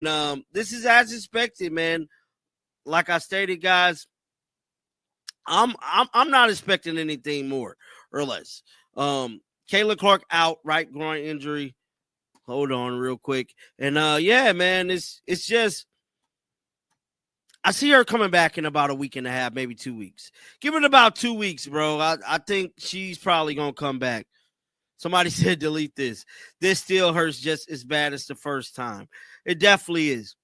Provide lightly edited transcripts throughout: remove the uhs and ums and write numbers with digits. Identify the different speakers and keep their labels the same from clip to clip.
Speaker 1: This is as expected, man. Like I stated, guys, I'm not expecting anything more or less. Kayla Clark out, right groin injury. Hold on real quick. And yeah, man, it's just I see her coming back in about a week and a half, maybe 2 weeks. Give it about 2 weeks, bro. I think she's probably gonna come back. Somebody said delete this. This still hurts just as bad as the first time. It definitely is.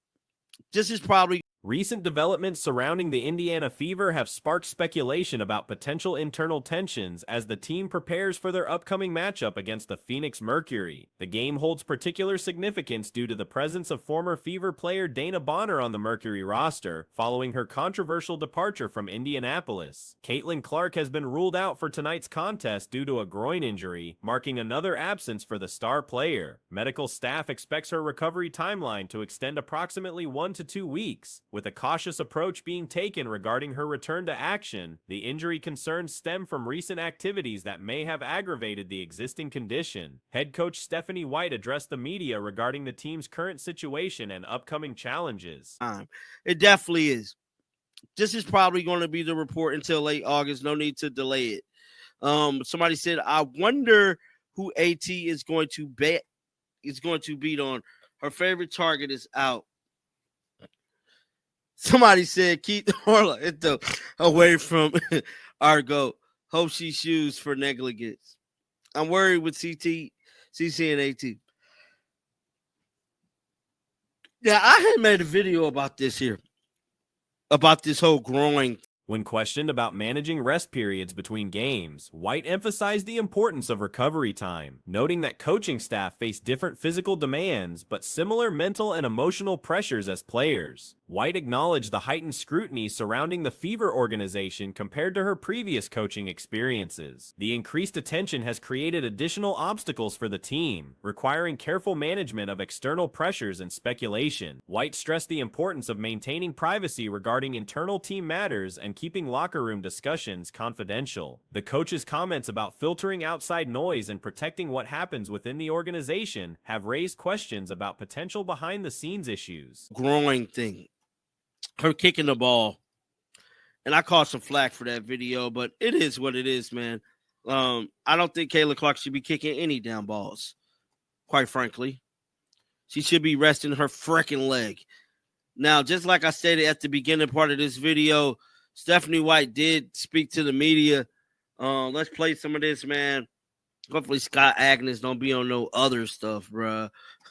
Speaker 1: This is probably
Speaker 2: Recent developments surrounding the Indiana Fever have sparked speculation about potential internal tensions as the team prepares for their upcoming matchup against the Phoenix Mercury. The game holds particular significance due to the presence of former Fever player Dana Bonner on the Mercury roster, following her controversial departure from Indianapolis. Caitlin Clark has been ruled out for tonight's contest due to a groin injury, marking another absence for the star player. Medical staff expects her recovery timeline to extend approximately 1 to 2 weeks. With a cautious approach being taken regarding her return to action, the injury concerns stem from recent activities that may have aggravated the existing condition. Head coach Stephanie White addressed the media regarding the team's current situation and upcoming challenges.
Speaker 1: It definitely is. This is probably going to be the report until late August. No need to delay it. Somebody said, I wonder who AT is going to beat on. Her favorite target is out. Somebody said Keith Orlando away from Argo. Hope she shoes for negligence. I'm worried with CC and AT. Yeah, I had made a video about this here. About this whole groin.
Speaker 2: When questioned about managing rest periods between games, White emphasized the importance of recovery time, noting that coaching staff face different physical demands but similar mental and emotional pressures as players. White acknowledged the heightened scrutiny surrounding the Fever organization compared to her previous coaching experiences. The increased attention has created additional obstacles for the team, requiring careful management of external pressures and speculation. White stressed the importance of maintaining privacy regarding internal team matters and keeping locker room discussions confidential. The coach's comments about filtering outside noise and protecting what happens within the organization have raised questions about potential behind-the-scenes issues.
Speaker 1: Groin thing. Her kicking the ball. And I caught some flack for that video, but it is what it is, man. I don't think Kayla Clark should be kicking any down balls, quite frankly. She should be resting her freaking leg. Now, just like I stated at the beginning part of this video, Stephanie White did speak to the media. Let's play some of this, man. Hopefully Scott Agnes don't be on no other stuff, bruh.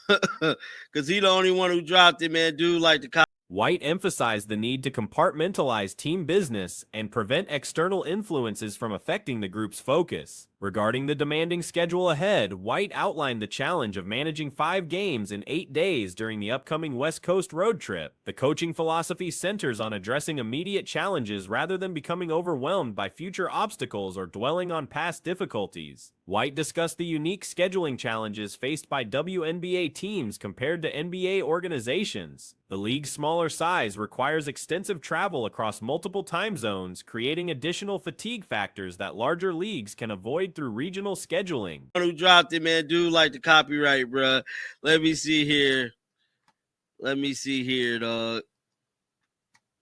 Speaker 1: Because he the only one who dropped it, man. Dude, like the
Speaker 2: White emphasized the need to compartmentalize team business and prevent external influences from affecting the group's focus. Regarding the demanding schedule ahead, White outlined the challenge of managing 5 games in 8 days during the upcoming West Coast road trip. The coaching philosophy centers on addressing immediate challenges rather than becoming overwhelmed by future obstacles or dwelling on past difficulties. White discussed the unique scheduling challenges faced by WNBA teams compared to NBA organizations. The league's smaller size requires extensive travel across multiple time zones, creating additional fatigue factors that larger leagues can avoid through regional scheduling.
Speaker 1: Who dropped it, man? Dude, like the copyright, bruh. Let me see here, dog.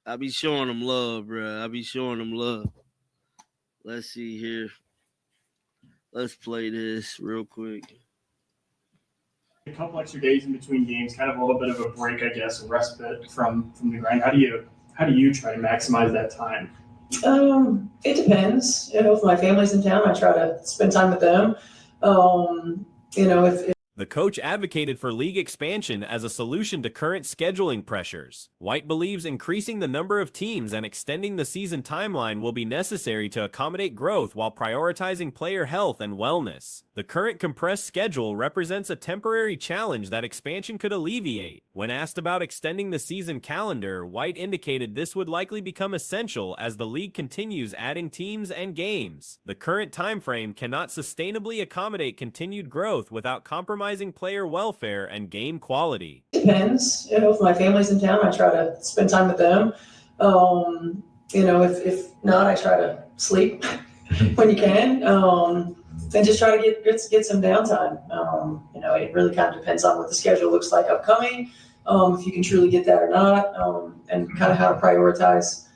Speaker 1: I be showing them love, bruh. I be showing them love. Let's see here. Let's play this real quick.
Speaker 3: A couple extra days in between games, kind of a little bit of a break, I guess, a respite from the grind. How do you try to maximize that time?
Speaker 4: It depends. If my family's in town, I try to spend time with them. If
Speaker 2: The coach advocated for league expansion as a solution to current scheduling pressures. White believes increasing the number of teams and extending the season timeline will be necessary to accommodate growth while prioritizing player health and wellness. The current compressed schedule represents a temporary challenge that expansion could alleviate. When asked about extending the season calendar, White indicated this would likely become essential as the league continues adding teams and games. The current timeframe cannot sustainably accommodate continued growth without compromising player welfare and game quality.
Speaker 4: Depends. If my family's in town, I try to spend time with them. If not, I try to sleep when you can. And just try to get some downtime. It really kind of depends on what the schedule looks like upcoming. if you can truly get that or not, and kind of how to prioritize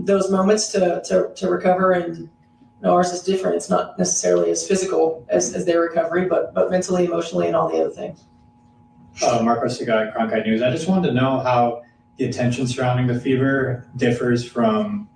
Speaker 4: those moments to recover. And ours is different. It's not necessarily as physical as their recovery, but mentally, emotionally, and all the other things.
Speaker 5: Marcos Segai, Cronkite News. I just wanted to know how the attention surrounding the Fever differs from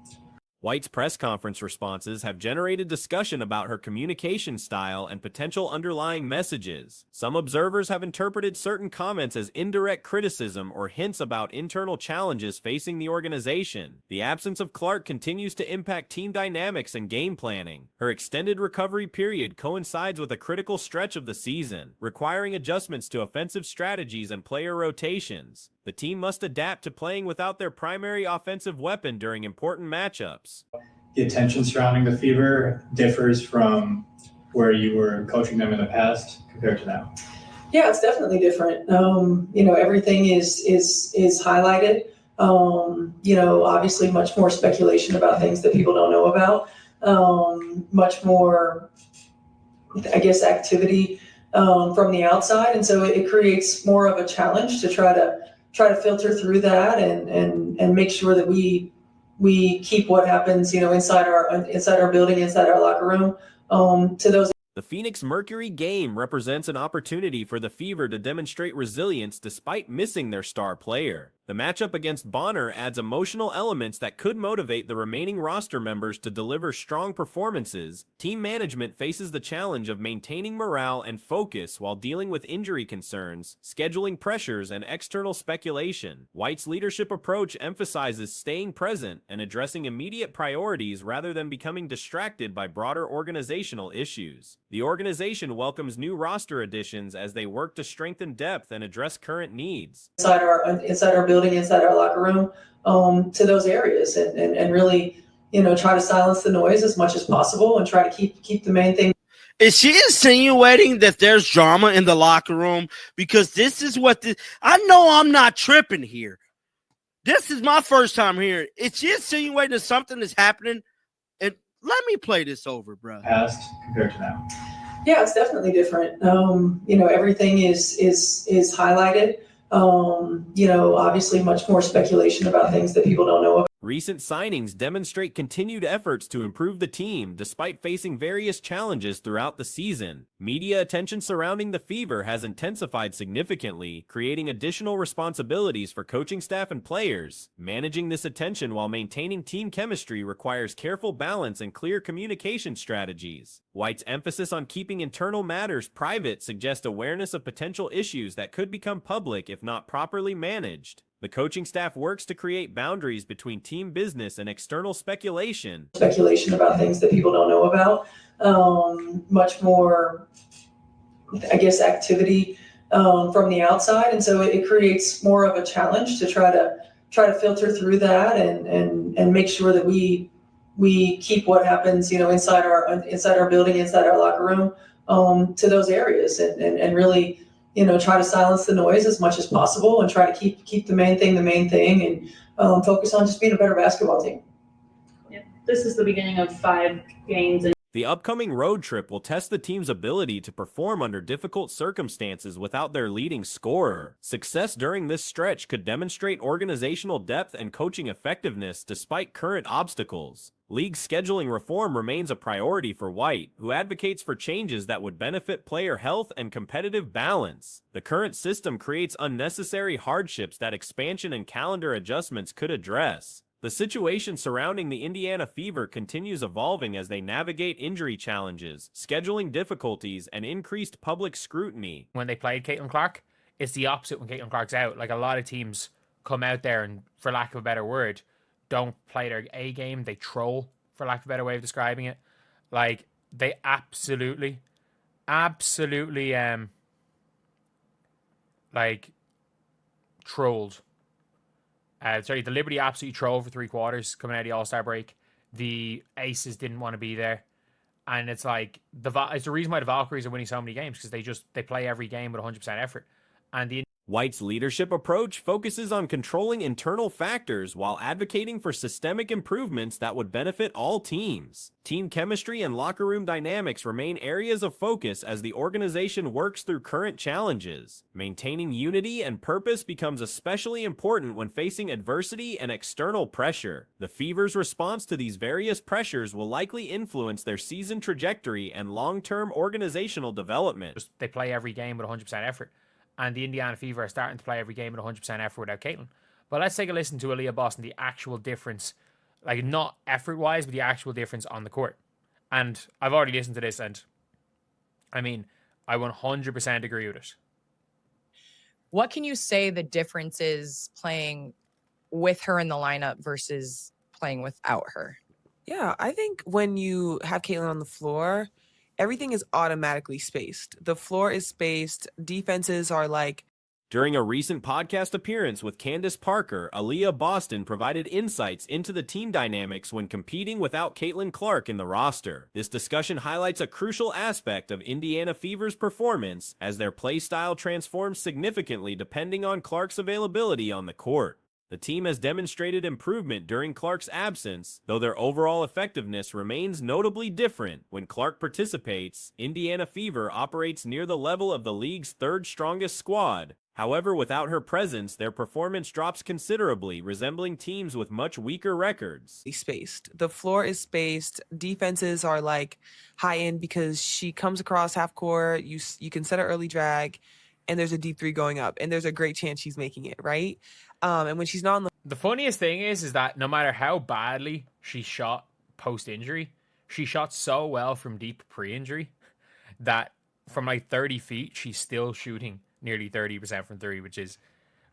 Speaker 2: White's press conference responses have generated discussion about her communication style and potential underlying messages. Some observers have interpreted certain comments as indirect criticism or hints about internal challenges facing the organization. The absence of Clark continues to impact team dynamics and game planning. Her extended recovery period coincides with a critical stretch of the season, requiring adjustments to offensive strategies and player rotations. The team must adapt to playing without their primary offensive weapon during important matchups.
Speaker 5: the attention surrounding the Fever differs from where you were coaching them in the past compared to now?
Speaker 4: Yeah, it's definitely different. Everything is highlighted. Obviously much more speculation about things that people don't know about. Much more, I guess, activity from the outside, and so it creates more of a challenge to try to filter through that and make sure that we keep what happens, inside our building, inside our locker room, to those.
Speaker 2: The Phoenix Mercury game represents an opportunity for the Fever to demonstrate resilience despite missing their star player. The matchup against Bonner adds emotional elements that could motivate the remaining roster members to deliver strong performances. Team management faces the challenge of maintaining morale and focus while dealing with injury concerns, scheduling pressures, and external speculation. White's leadership approach emphasizes staying present and addressing immediate priorities rather than becoming distracted by broader organizational issues. The organization welcomes new roster additions as they work to strengthen depth and address current needs.
Speaker 4: Inside our building, inside our locker room, to those areas, and really, try to silence the noise as much as possible and try to keep the main thing.
Speaker 1: Is she insinuating that there's drama in the locker room? Because this is what I know I'm not tripping here. This is my first time hearing. Is she insinuating that something is happening? And let me play this over, bro.
Speaker 5: Past compared to now?
Speaker 4: Yeah, it's definitely different. Everything is highlighted. Obviously much more speculation about things that people don't know about.
Speaker 2: Recent signings demonstrate continued efforts to improve the team despite facing various challenges throughout the season. Media attention surrounding the Fever has intensified significantly, creating additional responsibilities for coaching staff and players. Managing this attention while maintaining team chemistry requires careful balance and clear communication strategies. White's emphasis on keeping internal matters private suggests awareness of potential issues that could become public if not properly managed. The coaching staff works to create boundaries between team business and external speculation.
Speaker 4: Speculation about things that people don't know about. Much more, I guess, activity from the outside, and so it creates more of a challenge to try to filter through that and make sure that we keep what happens, inside our building, inside our locker room, to those areas, and really, try to silence the noise as much as possible and try to keep the main thing, and focus on just being a better basketball team.
Speaker 6: Yeah, this is the beginning of 5 games.
Speaker 2: The upcoming road trip will test the team's ability to perform under difficult circumstances without their leading scorer. Success during this stretch could demonstrate organizational depth and coaching effectiveness despite current obstacles. League scheduling reform remains a priority for White, who advocates for changes that would benefit player health and competitive balance. The current system creates unnecessary hardships that expansion and calendar adjustments could address. The situation surrounding the Indiana Fever continues evolving as they navigate injury challenges, scheduling difficulties, and increased public scrutiny.
Speaker 7: When they played Caitlin Clark, it's the opposite when Caitlin Clark's out. Like, a lot of teams come out there and, for lack of a better word, don't play their A game. They troll, for lack of a better way of describing it. Like, they absolutely, trolled. The Liberty absolutely trolled for 3 quarters coming out of the All-Star break. The Aces didn't want to be there. And it's like, it's the reason why the Valkyries are winning so many games, because they play every game with 100% effort. And
Speaker 2: White's leadership approach focuses on controlling internal factors while advocating for systemic improvements that would benefit all teams. Team chemistry and locker room dynamics remain areas of focus as the organization works through current challenges. Maintaining unity and purpose becomes especially important when facing adversity and external pressure. The Fever's response to these various pressures will likely influence their season trajectory and long-term organizational development.
Speaker 7: They play every game with 100% effort. And the Indiana Fever are starting to play every game with 100% effort without Caitlin. But let's take a listen to Aaliyah Boston, the actual difference, like not effort-wise, but the actual difference on the court. And I've already listened to this, and I mean, I 100% agree with it.
Speaker 8: What can you say the difference is playing with her in the lineup versus playing without her?
Speaker 9: Yeah, I think when you have Caitlin on the floor, everything is automatically spaced. The floor is spaced. Defenses are like...
Speaker 2: During a recent podcast appearance with Candace Parker, Aaliyah Boston provided insights into the team dynamics when competing without Caitlin Clark in the roster. This discussion highlights a crucial aspect of Indiana Fever's performance as their play style transforms significantly depending on Clark's availability on the court. The team has demonstrated improvement during Clark's absence, though their overall effectiveness remains notably different. When Clark participates, Indiana Fever operates near the level of the league's third strongest squad. However, without her presence, their performance drops considerably, resembling teams with much weaker records.
Speaker 9: Spaced. The floor is spaced. Defenses are like high end because she comes across half court. You can set an early drag, and there's a deep three going up, and there's a great chance she's making it, right? And when she's not on
Speaker 7: the funniest thing is that no matter how badly she shot post-injury, she shot so well from deep pre-injury that from like 30 feet, she's still shooting nearly 30% from three, which is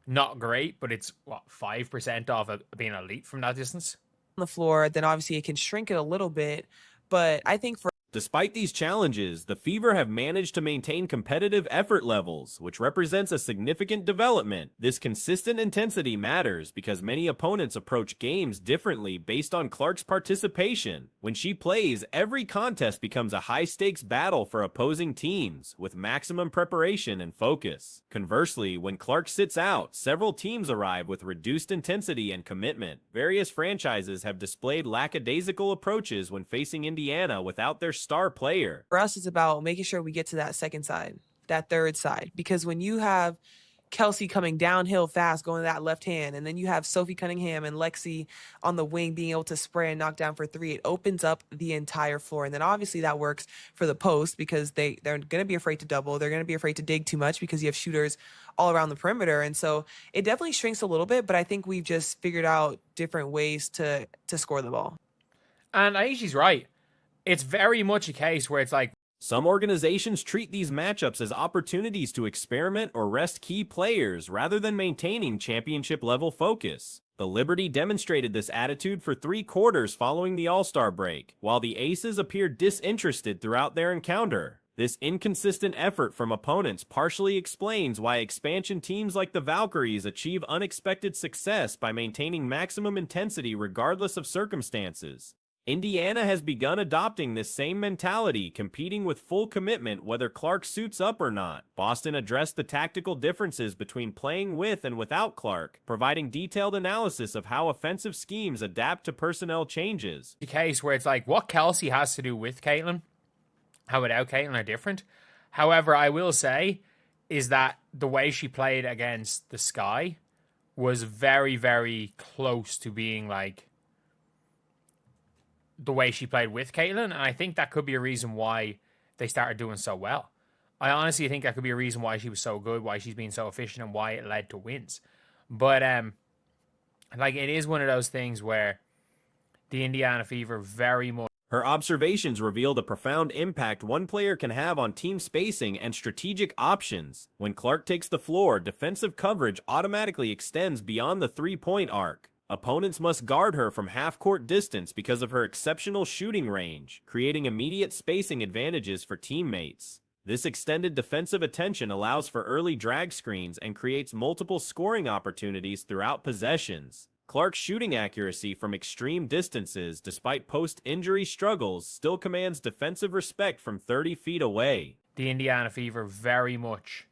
Speaker 7: not great, but it's 5% off of being elite from that distance.
Speaker 9: The floor, then obviously it can shrink it a little bit, but I think for...
Speaker 2: Despite these challenges, the Fever have managed to maintain competitive effort levels, which represents a significant development. This consistent intensity matters because many opponents approach games differently based on Clark's participation. When she plays, every contest becomes a high-stakes battle for opposing teams, with maximum preparation and focus. Conversely, when Clark sits out, several teams arrive with reduced intensity and commitment. Various franchises have displayed lackadaisical approaches when facing Indiana without their star player.
Speaker 9: For us, it's about making sure we get to that second side, that third side, because when you have Kelsey coming downhill fast, going to that left hand, and then you have Sophie Cunningham and Lexi on the wing being able to spray and knock down for three, it opens up the entire floor. And then obviously that works for the post because they're going to be afraid to double. They're going to be afraid to dig too much because you have shooters all around the perimeter. And so it definitely shrinks a little bit, but I think we've just figured out different ways to score the ball.
Speaker 7: And I think she's right. It's very much a case where it's like,
Speaker 2: some organizations treat these matchups as opportunities to experiment or rest key players rather than maintaining championship-level focus. The Liberty demonstrated this attitude for 3 quarters following the All-Star break, while the Aces appeared disinterested throughout their encounter. This inconsistent effort from opponents partially explains why expansion teams like the Valkyries achieve unexpected success by maintaining maximum intensity regardless of circumstances. Indiana has begun adopting this same mentality, competing with full commitment whether Clark suits up or not. Boston addressed the tactical differences between playing with and without Clark, providing detailed analysis of how offensive schemes adapt to personnel changes.
Speaker 7: The case where it's like what Kelsey has to do with Caitlin, how without Caitlin are different. However, I will say is that the way she played against the Sky was very, very close to being like the way she played with Caitlin, and I think that could be a reason why they started doing so well. I honestly think that could be a reason why she was so good, why she's been so efficient, and why it led to wins. But like it is one of those things where the Indiana Fever very much.
Speaker 2: Her observations revealed a profound impact one player can have on team spacing and strategic options. When Clark takes the floor, defensive coverage automatically extends beyond the three-point arc. Opponents must guard her from half-court distance because of her exceptional shooting range, creating immediate spacing advantages for teammates. This extended defensive attention allows for early drag screens and creates multiple scoring opportunities throughout possessions. Clark's shooting accuracy from extreme distances, despite post-injury struggles, still commands defensive respect from 30 feet away.
Speaker 7: The Indiana Fever very much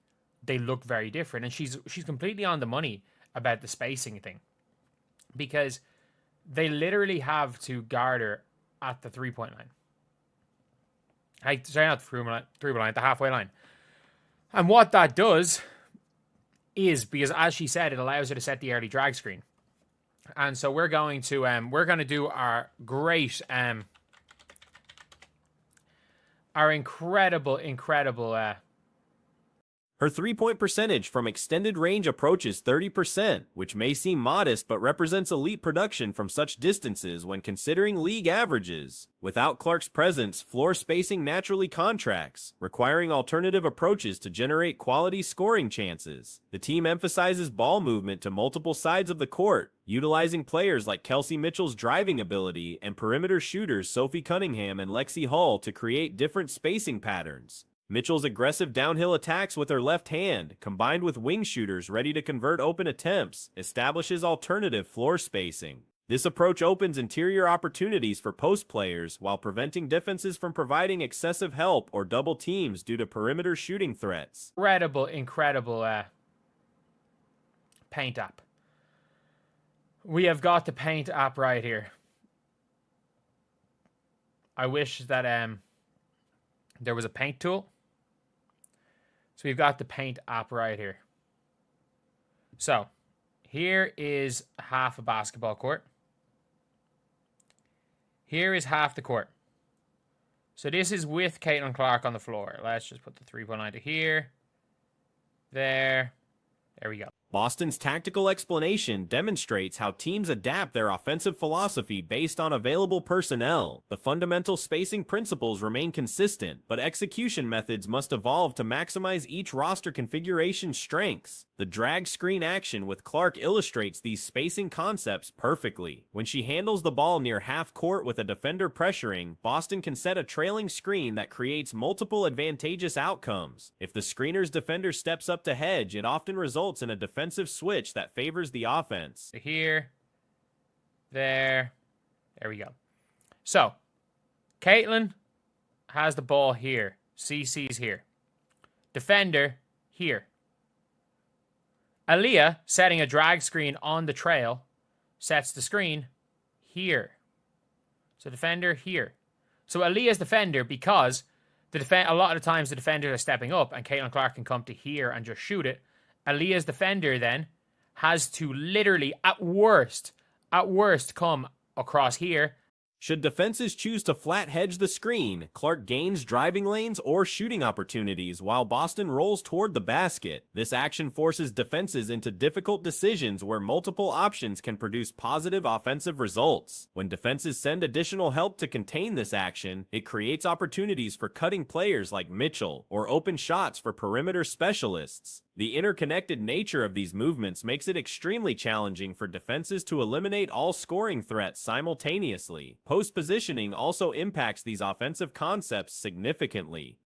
Speaker 7: they look very different. And she's completely on the money about the spacing thing, because they literally have to guard her at the 3-point line. Sorry, not the 3-point line, the halfway line. And what that does is, because as she said, it allows her to set the early drag screen. And so we're going to do our great, our incredible
Speaker 2: Her 3-point percentage from extended range approaches 30%, which may seem modest but represents elite production from such distances when considering league averages. Without Clark's presence, floor spacing naturally contracts, requiring alternative approaches to generate quality scoring chances. The team emphasizes ball movement to multiple sides of the court, utilizing players like Kelsey Mitchell's driving ability and perimeter shooters Sophie Cunningham and Lexi Hall to create different spacing patterns. Mitchell's aggressive downhill attacks with her left hand, combined with wing shooters ready to convert open attempts, establishes alternative floor spacing. This approach opens interior opportunities for post players while preventing defenses from providing excessive help or double teams due to perimeter shooting threats.
Speaker 7: incredible paint app. We have got the paint app right here. I wish that there was a paint tool. So we've got the paint app right here. So here is half a basketball court. Here is half the court. So this is with Caitlin Clark on the floor. Let's just put the 3-point line to here. There we go.
Speaker 2: Boston's tactical explanation demonstrates how teams adapt their offensive philosophy based on available personnel. The fundamental spacing principles remain consistent, but execution methods must evolve to maximize each roster configuration's strengths. The drag screen action with Clark illustrates these spacing concepts perfectly. When she handles the ball near half court with a defender pressuring, Boston can set a trailing screen that creates multiple advantageous outcomes. If the screener's defender steps up to hedge, it often results in a defensive switch that favors the offense.
Speaker 7: Here, there we go. So, Caitlin has the ball here. CC's here. Defender here. Aaliyah, setting a drag screen on the trail, sets the screen here. So defender here. So Aaliyah's defender, because a lot of the times the defenders are stepping up and Caitlin Clark can come to here and just shoot it. Aaliyah's defender then has to literally, at worst, come across here.
Speaker 2: Should defenses choose to flat hedge the screen, Clark gains driving lanes or shooting opportunities while Boston rolls toward the basket. This action forces defenses into difficult decisions where multiple options can produce positive offensive results. When defenses send additional help to contain this action, it creates opportunities for cutting players like Mitchell or open shots for perimeter specialists. The interconnected nature of these movements makes it extremely challenging for defenses to eliminate all scoring threats simultaneously. Post-positioning also impacts these offensive concepts significantly.